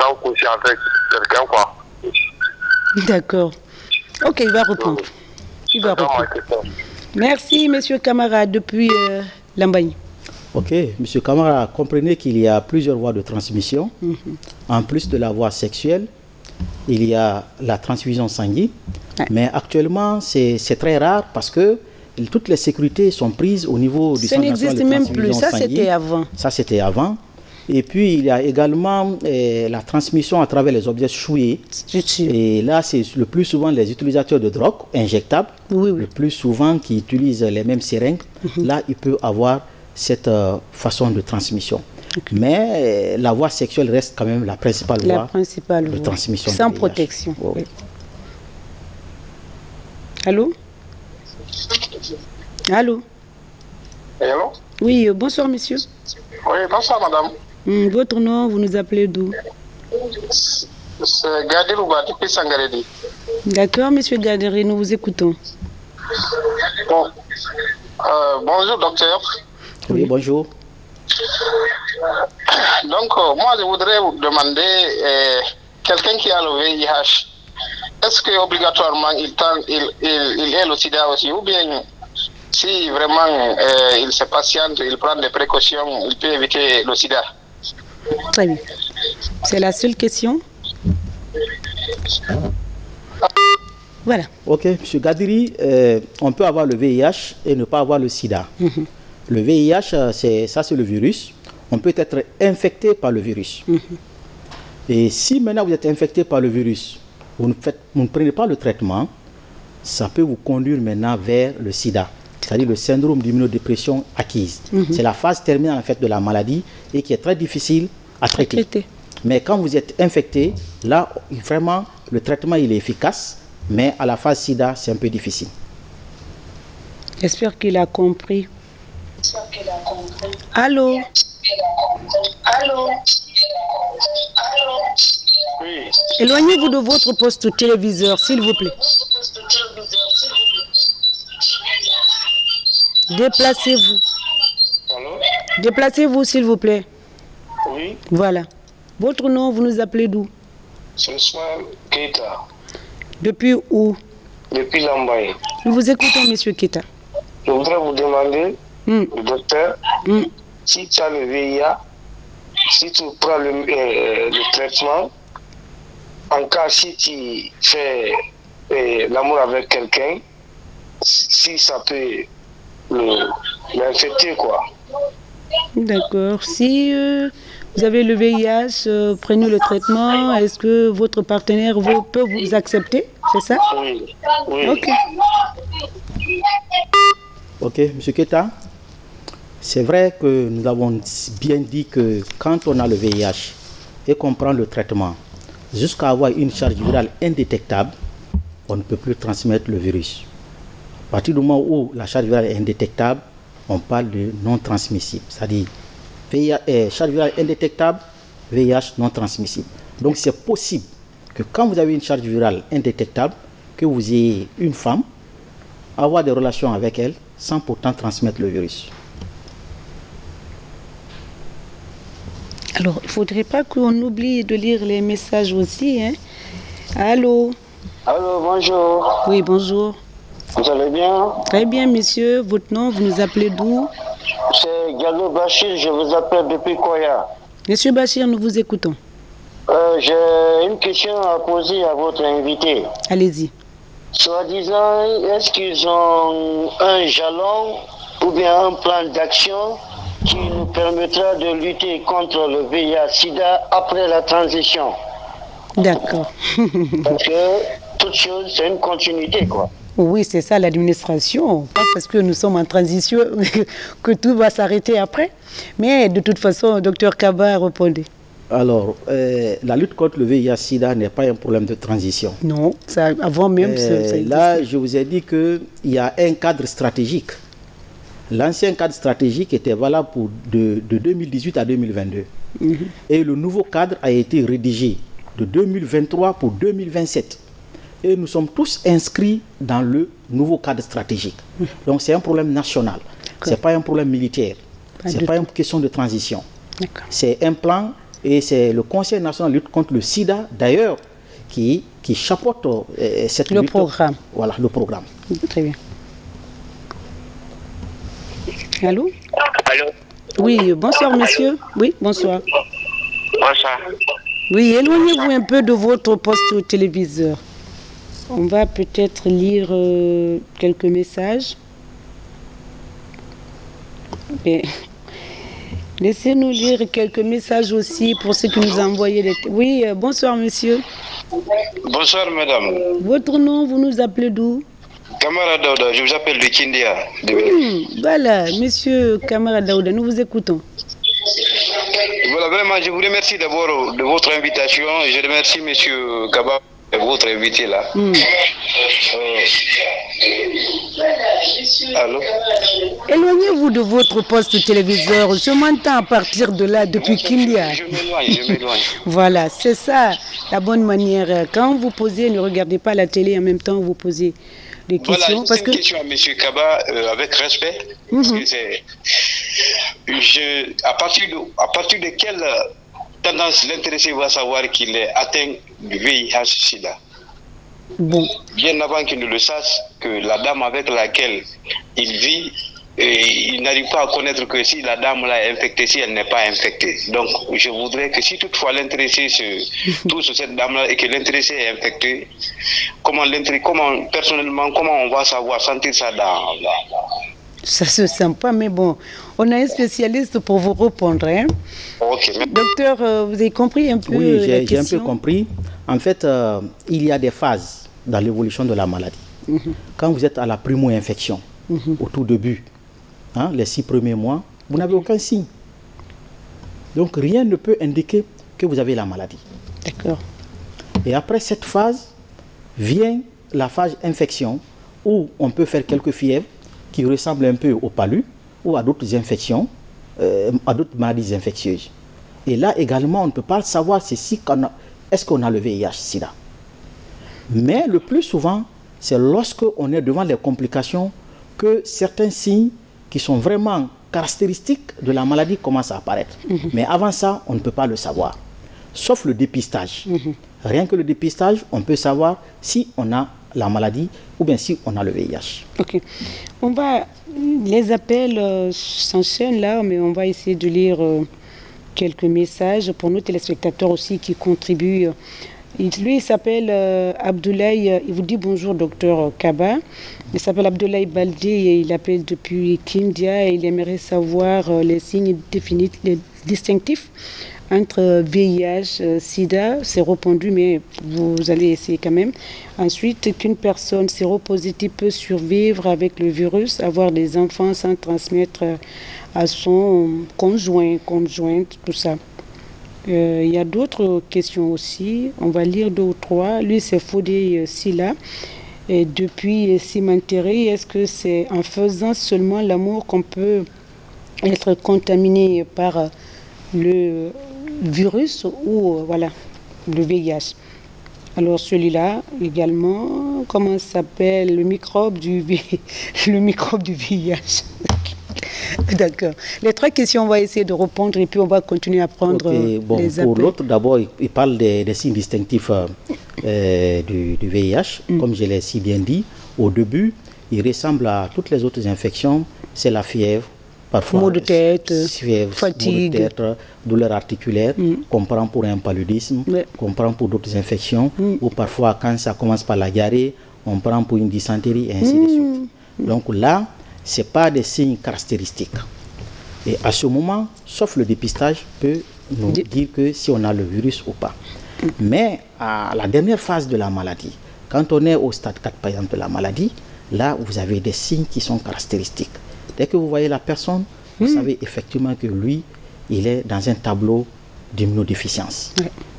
sans coucher avec quelqu'un, quoi. D'accord. Ok, il va répondre. Merci, monsieur Kamara, depuis Lambagne. Ok, monsieur Kamara, comprenez qu'il y a plusieurs voies de transmission. En plus de la voie sexuelle, il y a la transfusion sanguine. Ouais. Mais actuellement, c'est très rare parce que toutes les sécurités sont prises au niveau du centre national de transfusion sanguine. Ça n'existe même plus, ça c'était avant. Ça c'était avant. Et puis, il y a également la transmission à travers les objets chouillés. Et là, c'est le plus souvent les utilisateurs de drogue injectables, le plus souvent qui utilisent les mêmes seringues. Là, il peut avoir cette façon de transmission. Mais la voie sexuelle reste quand même la principale voie de transmission. Sans protection. Oui. Allô? Allô? Allô? Oui, bonsoir, monsieur. Oui, bonsoir, madame. Votre nom, vous nous appelez d'où? C'est Gadirouba, depuis Sangaredi. D'accord, monsieur Gadiri, nous vous écoutons. Bon. Bonjour, docteur. Oui, bonjour. Donc, moi, je voudrais vous demander, quelqu'un qui a le VIH, est-ce qu'obligatoirement il est le sida aussi, ou bien si vraiment il se patiente, il prend des précautions, il peut éviter le sida? Très bien. C'est la seule question? Voilà. Ok, M. Gadiri, on peut avoir le VIH et ne pas avoir le sida. Le VIH, c'est le virus. On peut être infecté par le virus. Et si maintenant vous êtes infecté par le virus, vous ne prenez pas le traitement, ça peut vous conduire maintenant vers le sida, c'est-à-dire le syndrome d'immunodépression acquise. C'est la phase terminale en fait de la maladie et qui est très difficile à traiter. Mais quand vous êtes infecté, là, vraiment, le traitement il est efficace, mais à la phase sida, c'est un peu difficile. J'espère qu'il a compris. Allô? Allô? Oui. Éloignez-vous de votre poste téléviseur, s'il vous plaît. Déplacez-vous. Allô? Déplacez-vous, s'il vous plaît. Oui, Voilà. Votre nom, vous nous appelez d'où? c'est Ismaël Keita, Depuis où? depuis Lambaye. Nous vous écoutons, monsieur Keita. Je voudrais vous demander, le docteur, si tu as le VIH, si tu prends le traitement, en cas si tu fais l'amour avec quelqu'un, si ça peut l'infecter, quoi. D'accord. Si vous avez le VIH, prenez le traitement. Est-ce que votre partenaire peut vous accepter? C'est ça? Oui, oui. Ok. Ok, M. Keita, c'est vrai que nous avons bien dit que quand on a le VIH et qu'on prend le traitement, jusqu'à avoir une charge virale indétectable, on ne peut plus transmettre le virus. À partir du moment où la charge virale est indétectable, on parle de non transmissible, c'est-à-dire charge virale indétectable, VIH non transmissible. Donc c'est possible que quand vous avez une charge virale indétectable, que vous ayez une femme, avoir des relations avec elle sans pourtant transmettre le virus. Alors, il ne faudrait pas qu'on oublie de lire les messages aussi. Hein? Allô? Allô, bonjour. Oui, bonjour. Vous allez bien? Très bien, monsieur. Votre nom, vous nous appelez d'où? C'est Gallo Bachir, je vous appelle depuis Koya. Monsieur Bachir, nous vous écoutons. J'ai une question à poser à votre invité. Allez-y. Soi-disant, est-ce qu'ils ont un jalon ou bien un plan d'action qui nous permettra de lutter contre le VIH-Sida après la transition? D'accord. Parce que toute chose, c'est une continuité, quoi. Oui, c'est ça l'administration. Pas parce que nous sommes en transition que tout va s'arrêter après. Mais de toute façon, docteur Kaba répondait. Alors, la lutte contre le VIH-Sida n'est pas un problème de transition. Non, ça, avant même. Là, je vous ai dit qu'il y a un cadre stratégique. L'ancien cadre stratégique était valable de 2018 à 2022. Et le nouveau cadre a été rédigé de 2023 pour 2027. Et nous sommes tous inscrits dans le nouveau cadre stratégique. Donc c'est un problème national. Ce n'est pas un problème militaire. Ce n'est pas une question de transition. C'est un plan et c'est le Conseil national de lutte contre le sida, d'ailleurs, qui chapeaute cette lutte. Le programme. Voilà, le programme. Très bien. Allô? Allô? Oui, bonsoir monsieur. Oui, bonsoir. Bonsoir. Oui, éloignez-vous un peu de votre poste téléviseur. On va peut-être lire quelques messages. Et laissez-nous lire quelques messages aussi pour ceux qui nous ont envoyé. Oui, bonsoir monsieur. Bonsoir madame. Votre nom, vous nous appelez d'où? Kamara Daouda, je vous appelle de Kindia. Voilà, monsieur Kamara Daouda, nous vous écoutons. Voilà, vraiment, je vous remercie d'abord de votre invitation. Je remercie monsieur Kaba, votre invité là. Allô? Éloignez-vous de votre poste téléviseur. Je m'entends à partir de là depuis Kindia. Je m'éloigne. Voilà, c'est ça la bonne manière. Quand vous posez, ne regardez pas la télé en même temps, vous posez des questions. Voilà, c'est une question à monsieur Kaba avec respect. Parce que c'est, à partir de quelle tendance l'intéressé va savoir qu'il est atteint du VIH-Sida? Bon. Bien avant qu'il ne le sache, que la dame avec laquelle il vit, il n'arrive pas à connaître que si la dame là est infectée, si elle n'est pas infectée. Donc, je voudrais que si toutefois l'intéressé touche cette dame-là et que l'intéressé est infecté, comment personnellement, comment on va savoir sentir ça Ça se sent pas, mais bon, on a un spécialiste pour vous répondre. Hein. Ok. Docteur, vous avez compris un peu Oui, la j'ai un question? peu compris. En fait, il y a des phases dans l'évolution de la maladie. Quand vous êtes à la primo-infection, au tout début, les 6 premiers mois, vous n'avez aucun signe. Donc rien ne peut indiquer que vous avez la maladie. D'accord. Et après cette phase, vient la phase infection, où on peut faire quelques fièvres qui ressemblent un peu au palu ou à d'autres infections, à d'autres maladies infectieuses. Et là également, on ne peut pas savoir est-ce qu'on a le VIH-Sida. Mais le plus souvent, c'est lorsqu'on est devant les complications que certains signes qui sont vraiment caractéristiques de la maladie commencent à apparaître. Mais avant ça, on ne peut pas le savoir. Sauf le dépistage. Rien que le dépistage, on peut savoir si on a la maladie ou bien si on a le VIH. Ok. Les appels s'enchaînent là, mais on va essayer de lire quelques messages pour nos téléspectateurs aussi qui contribuent. Lui, il s'appelle Abdoulaye, il vous dit bonjour docteur Kaba. Il s'appelle Abdoulaye Baldé et il appelle depuis Kindia et il aimerait savoir les signes les distinctifs entre VIH, SIDA, séropondu, mais vous allez essayer quand même. Ensuite, qu'une personne séropositive peut survivre avec le virus, avoir des enfants sans transmettre à son conjointe, tout ça. Il y a d'autres questions aussi. On va lire 2 ou 3. Lui, c'est Fodé Silla. Et depuis Cimenterie, est-ce que c'est en faisant seulement l'amour qu'on peut être contaminé par le virus ou le VIH? Alors celui-là également, comment s'appelle le microbe du VIH? D'accord. Les 3 questions, on va essayer de répondre et puis on va continuer à prendre les appels. Pour l'autre, d'abord, il parle des signes distinctifs du VIH. Comme je l'ai si bien dit, au début, il ressemble à toutes les autres infections. C'est la fièvre, parfois maux de tête, fatigue, maux de tête, douleur articulaire, qu'on prend pour un paludisme, qu'on prend pour d'autres infections, ou parfois quand ça commence par la diarrhée, on prend pour une dysenterie et ainsi de suite. Donc là, ce n'est pas des signes caractéristiques. Et à ce moment, sauf le dépistage, peut nous dire que si on a le virus ou pas. Mais à la dernière phase de la maladie, quand on est au stade 4 par exemple de la maladie, là vous avez des signes qui sont caractéristiques. Dès que vous voyez la personne, vous savez effectivement que lui, il est dans un tableau d'immunodéficience.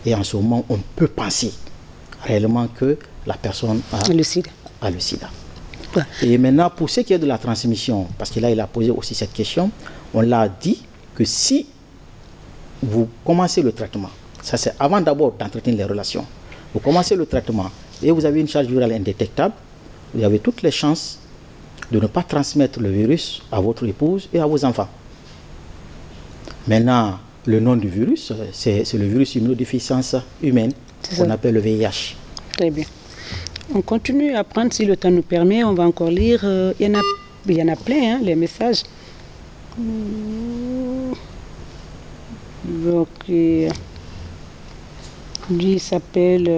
Et en ce moment, on peut penser réellement que la personne a le sida. Et maintenant, pour ce qui est de la transmission, parce que là, il a posé aussi cette question, on l'a dit que si vous commencez le traitement, ça c'est avant d'abord d'entretenir les relations, vous commencez le traitement et vous avez une charge virale indétectable, vous avez toutes les chances de ne pas transmettre le virus à votre épouse et à vos enfants. Maintenant, le nom du virus, c'est le virus immunodéficience humaine, qu'on appelle le VIH. Très bien. On continue à prendre si le temps nous permet. On va encore lire. Il y en a plein, les messages. Donc, lui, il s'appelle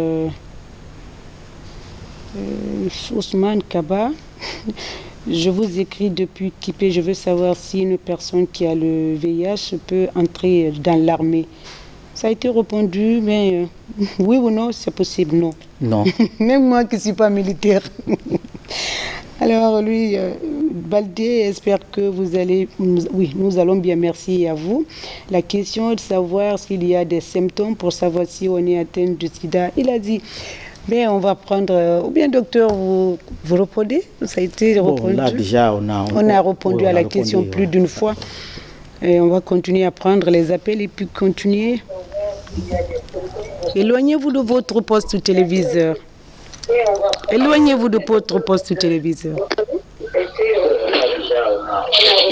Ousmane Kaba. Je vous écris depuis Kipé. Je veux savoir si une personne qui a le VIH peut entrer dans l'armée. Ça a été répondu, mais oui ou non, c'est possible, non. Non. Même moi qui ne suis pas militaire. Alors lui, Baldé espère que vous allez... Oui, nous allons bien, merci à vous. La question est de savoir s'il y a des symptômes pour savoir si on est atteint du sida. Il a dit, mais on va prendre... Ou bien docteur, vous répondez? Ça a été répondu. Là déjà, on a répondu à la question plus d'une fois. Et on va continuer à prendre les appels et puis continuer. Éloignez-vous de votre poste téléviseur. Éloignez-vous de votre poste téléviseur.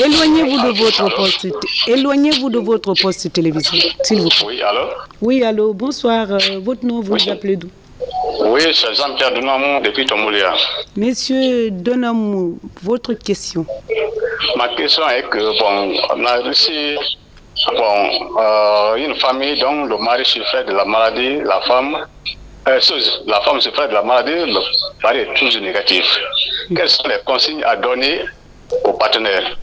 Éloignez-vous de votre poste. Éloignez-vous de votre poste téléviseur, s'il vous plaît. Oui, allô? Oui, allô, bonsoir. Votre nom, vous nous appelez d'où? Oui, c'est Jean-Pierre Donamou depuis Tomoulia. Monsieur Donamou, votre question. Ma question est que, on a reçu une famille dont le mari souffrait de la maladie, la femme souffrait de la maladie, le mari est toujours négatif. Quelles sont les consignes à donner aux partenaires.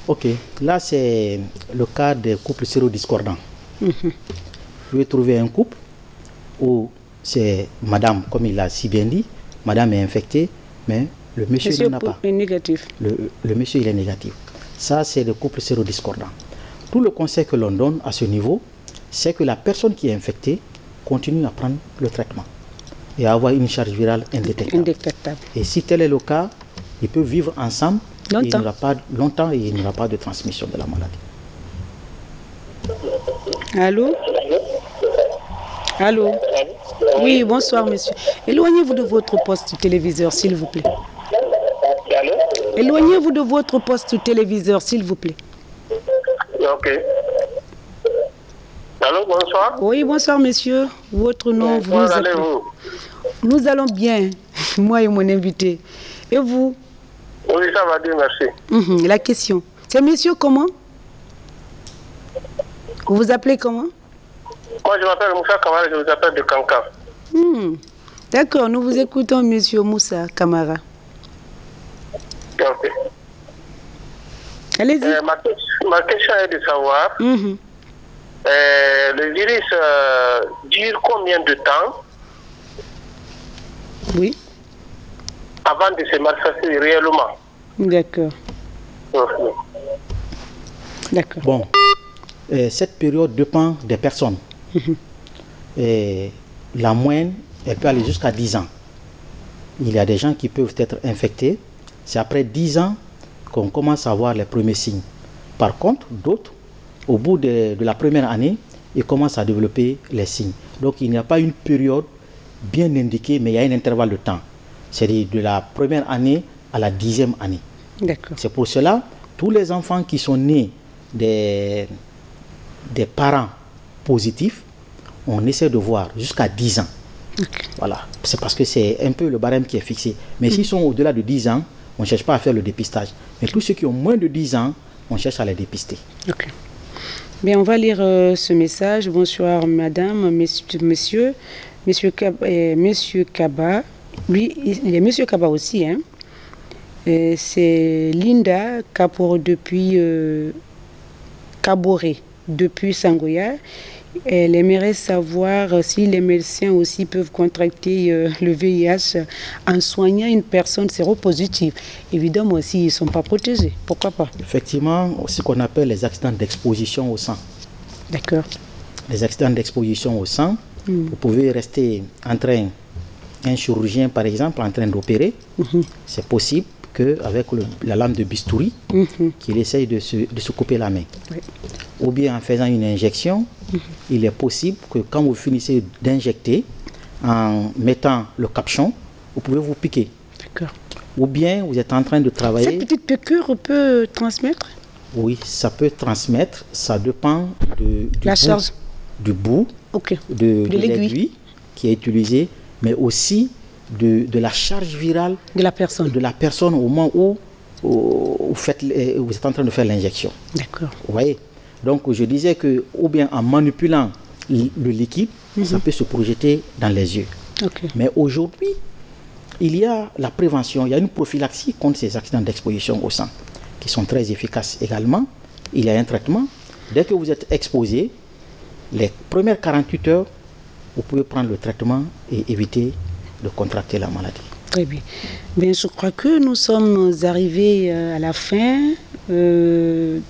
Ok, là c'est le cas des couples sérodiscordants. Vous pouvez trouver un couple où c'est madame, comme il a si bien dit, madame est infectée, mais le monsieur n'en a pas. Est négatif. Le monsieur il est négatif. Ça c'est le couple sérodiscordant. Tout le conseil que l'on donne à ce niveau, c'est que la personne qui est infectée continue à prendre le traitement et à avoir une charge virale indétectable. Et si tel est le cas, ils peuvent vivre ensemble et il n'y aura pas longtemps et il n'y aura pas de transmission de la maladie. Allô? Allô? Oui, bonsoir monsieur. Éloignez-vous de votre poste téléviseur, s'il vous plaît. Allô? Éloignez-vous de votre poste téléviseur, s'il vous plaît. Ok. Allô, bonsoir. Oui, bonsoir monsieur. Votre nom, Comment allez-vous? Nous allons bien, moi et mon invité. Et vous? Oui, ça va bien, merci. La question. C'est monsieur comment? Vous vous appelez comment? Moi, je m'appelle Moussa Kamara, je vous appelle de Kankan. D'accord, nous vous écoutons, monsieur Moussa Kamara. Ok. Allez-y. Ma question est de savoir, le virus dure combien de temps Oui. avant de se manifester réellement? D'accord. D'accord. Bon, cette période dépend des personnes. Et la moyenne, elle peut aller jusqu'à 10 ans. Il y a des gens qui peuvent être infectés. C'est après 10 ans qu'on commence à voir les premiers signes. Par contre, d'autres, au bout de la première année, ils commencent à développer les signes. Donc, il n'y a pas une période bien indiquée, mais il y a un intervalle de temps. C'est-à-dire de la première année à la 10e année. D'accord. C'est pour cela, tous les enfants qui sont nés des parents positifs, on essaie de voir jusqu'à 10 ans. Okay. Voilà. C'est parce que c'est un peu le barème qui est fixé. Mais s'ils sont au-delà de 10 ans, on ne cherche pas à faire le dépistage. Mais tous ceux qui ont moins de 10 ans, on cherche à les dépister. Ok. Bien, on va lire ce message. Bonsoir, madame, monsieur Kaba. Lui, il est monsieur Kaba aussi. Hein. C'est Linda Kapoor depuis Kaboré, depuis Sangoya. Elle aimerait savoir si les médecins aussi peuvent contracter le VIH en soignant une personne séropositive. Évidemment, aussi, ils ne sont pas protégés. Pourquoi pas? Effectivement, ce qu'on appelle les accidents d'exposition au sang. D'accord. Les accidents d'exposition au sang, vous pouvez rester en train, un chirurgien par exemple, en train d'opérer. C'est possible qu'avec la lame de bistouri, qu'il essaye de se couper la main. Oui. Ou bien en faisant une injection, il est possible que quand vous finissez d'injecter, en mettant le capuchon, vous pouvez vous piquer. D'accord. Ou bien vous êtes en train de travailler... Cette petite piqûre peut transmettre? Oui, ça peut transmettre, ça dépend du bout, de l'aiguille qui est utilisée, mais aussi de la charge virale de la personne au moment où vous êtes en train de faire l'injection. D'accord. Vous voyez? Donc je disais que, ou bien en manipulant le liquide, ça peut se projeter dans les yeux. Okay. Mais aujourd'hui, il y a la prévention, il y a une prophylaxie contre ces accidents d'exposition au sang qui sont très efficaces également. Il y a un traitement. Dès que vous êtes exposé, les premières 48 heures, vous pouvez prendre le traitement et éviter de contracter la maladie. Très bien. Bien, je crois que nous sommes arrivés à la fin.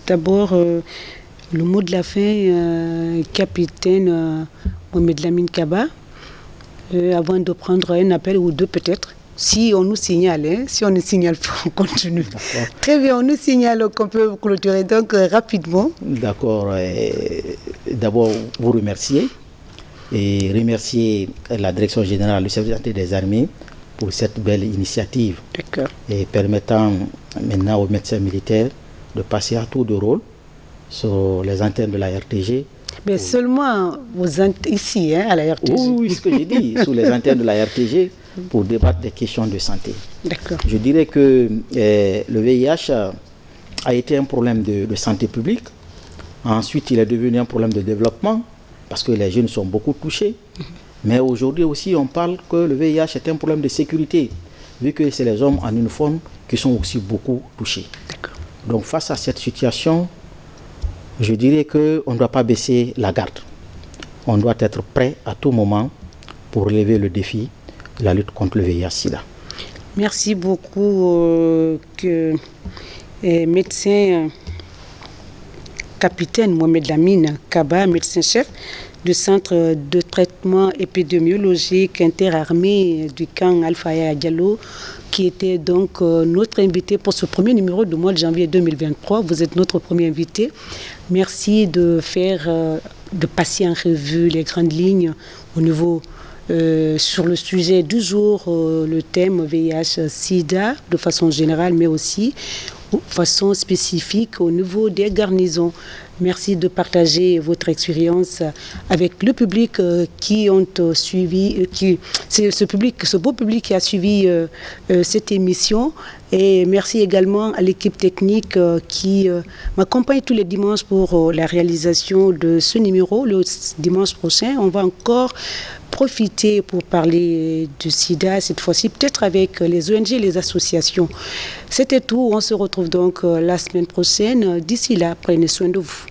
D'abord, le mot de la fin, capitaine Mohamed Lamine Kaba, avant de prendre un appel ou deux peut-être. Si on nous signale, hein, si on nous signale pas, on continue. D'accord. Très bien, on nous signale qu'on peut clôturer donc rapidement. D'accord. D'abord, vous remercier et remercier la Direction générale du service de santé des armées pour cette belle initiative. D'accord. Et permettant maintenant aux médecins militaires de passer à tour de rôle sur les antennes de la RTG. Mais seulement ici, hein, à la RTG. Oui, ce que j'ai dit, sur les antennes de la RTG pour débattre des questions de santé. D'accord. Je dirais que le VIH a été un problème de santé publique. Ensuite, il est devenu un problème de développement parce que les jeunes sont beaucoup touchés. Mais aujourd'hui aussi, on parle que le VIH est un problème de sécurité, vu que c'est les hommes en uniforme qui sont aussi beaucoup touchés. Donc face à cette situation, je dirais qu'on ne doit pas baisser la garde. On doit être prêt à tout moment pour relever le défi de la lutte contre le VIH-Sida. Merci beaucoup, médecin capitaine Mohamed Lamine Kaba, médecin-chef du centre de traitement épidémiologique interarmé du camp Alfaya Diallo, qui était donc notre invité pour ce premier numéro du mois de janvier 2023. Vous êtes notre premier invité. Merci de passer en revue les grandes lignes au niveau sur le sujet du jour, le thème VIH-Sida de façon générale, mais aussi de façon spécifique au niveau des garnisons. Merci de partager votre expérience avec le public qui ont suivi, c'est ce beau public qui a suivi cette émission. Et merci également à l'équipe technique qui m'accompagne tous les dimanches pour la réalisation de ce numéro. Le dimanche prochain, on va encore profiter pour parler du sida, cette fois-ci peut-être avec les ONG et les associations. C'était tout, on se retrouve donc la semaine prochaine. D'ici là, prenez soin de vous.